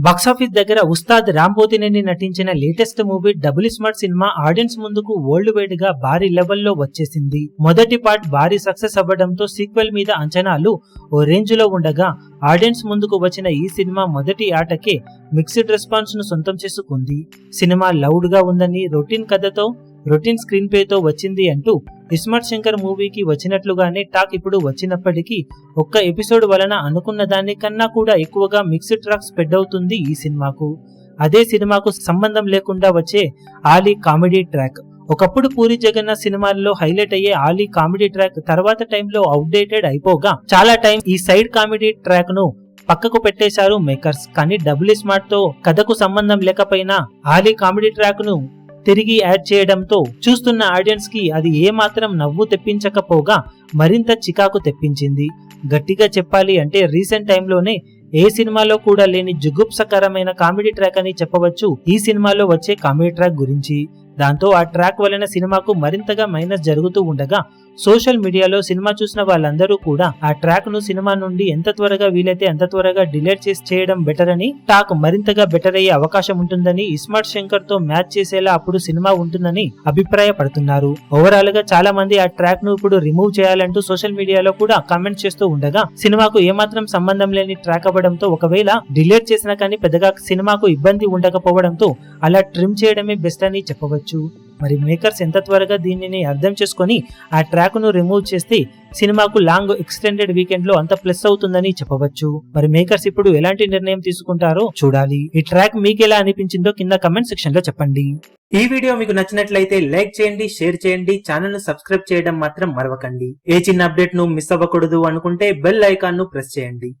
Box office దగ్గర ఉస్తాద్ రాంపోతినేని నటించిన latest movie double smart cinema audience ముందుకు వరల్డ్ వైడ్ గా భారీ లెవెల్లో వచ్చేసింది. మొదటి పార్ట్ భారీ సక్సెస్ అవ్వడంతో సీక్వెల్ మీద అంచనాలు ఓ రేంజ్ లో ఉండగా ఆడియన్స్ ముందుకు వచ్చిన ఈ సినిమా మొదటి ఆటకే మిక్స్డ్ రెస్పాన్స్ ను సొంతం చేసుకుంది. సినిమా లౌడ్ గా ఉందని, రొటీన్ కథతో రొటీన్ స్క్రీన్ ప్లే తో వచ్చింది అంటూ ఇస్మార్ట్ శంకర్ మూవీకి వచ్చినట్లుగానే టాక్ ఇప్పుడు వచ్చినప్పటికీ ఒక్క ఎపిసోడ్ వలన అనుకున్న దానికన్నా కూడా ఎక్కువగా మిక్స్డ్ టాక్ స్ప్రెడ్ అవుతుంది ఈ సినిమాకు. అదే సినిమాకు సంబంధం లేకుండా వచ్చే ఆలీ కామెడీ ట్రాక్. ఒకప్పుడు పూరి జగన్నాథ్ సినిమాల్లో హైలైట్ అయ్యే ఆలీ కామెడీ ట్రాక్ తర్వాత టైంలో అవుట్డేటెడ్ అయిపోగా చాలా టైం ఈ సైడ్ కామెడీ ట్రాక్ ను పక్కకు పెట్టేశారు మేకర్స్. కానీ డబుల్ స్మార్ట్ తో కథకు సంబంధం లేకపోయినా ఆలీ కామెడీ ట్రాక్ ను తిరిగి యాడ్ చేయడంతో చూస్తున్న ఆడియన్స్ కి అది ఏమాత్రం నవ్వు తెప్పించకపోగా మరింత చికాకు తెప్పించింది. గట్టిగా చెప్పాలి అంటే రీసెంట్ టైంలోనే ఏ సినిమాలో కూడా లేని జుగుప్సకరమైన కామెడీ ట్రాక్ అని చెప్పవచ్చు ఈ సినిమాలో వచ్చే కామెడీ ట్రాక్ గురించి. దాంతో ఆ ట్రాక్ వలన సినిమాకు మరింతగా మైనస్ జరుగుతూ ఉండగా సోషల్ మీడియాలో సినిమా చూసిన వాళ్ళందరూ కూడా ఆ ట్రాక్ ను సినిమా నుండి ఎంత త్వరగా వీలైతే అంత త్వరగా డిలీట్ చేసి చేయడం బెటర్ అని, టాక్ మరింతగా బెటర్ అయ్యే అవకాశం ఉంటుందని, ఇస్మార్ట్ శంకర్ తో మ్యాచ్ చేసేలా అప్పుడు సినిమా ఉంటుందని అభిప్రాయపడుతున్నారు. ఓవరాల్ గా చాలా మంది ఆ ట్రాక్ ను ఇప్పుడు రిమూవ్ చేయాలంటూ సోషల్ మీడియాలో కూడా కామెంట్స్ చేస్తూ ఉండగా సినిమాకు ఏమాత్రం సంబంధం లేని ట్రాక్ అవ్వడంతో ఒకవేళ డిలీట్ చేసినా కానీ పెద్దగా సినిమాకు ఇబ్బంది ఉండకపోవడంతో అలా ట్రిమ్ చేయడమే బెస్ట్ అని చెప్పవచ్చు. మరి మేకర్స్ ఎంత త్వరగా దీనిని అర్థం చేసుకొని ఆ ట్రాక్ ను రిమూవ్ చేస్తే సినిమాకు లాంగ్ ఎక్స్టెండెడ్ వీకెండ్ లో అంత ప్లస్ అవుతుందని చెప్పవచ్చు. మరి మేకర్స్ ఇప్పుడు ఎలాంటి నిర్ణయం తీసుకుంటారో చూడాలి. ఈ ట్రాక్ మీకు ఎలా అనిపించిందో కింద కమెంట్ సెక్షన్ లో చెప్పండి. ఈ వీడియో మీకు నచ్చినట్లయితే లైక్ చేయండి, షేర్ చేయండి, ఛానల్ ను సబ్స్క్రైబ్ చేయడం మాత్రం మరవకండి. ఏ చిన్న అప్డేట్ ను మిస్ అవ్వకూడదు అనుకుంటే బెల్ ఐకాన్ ను ప్రెస్ చేయండి.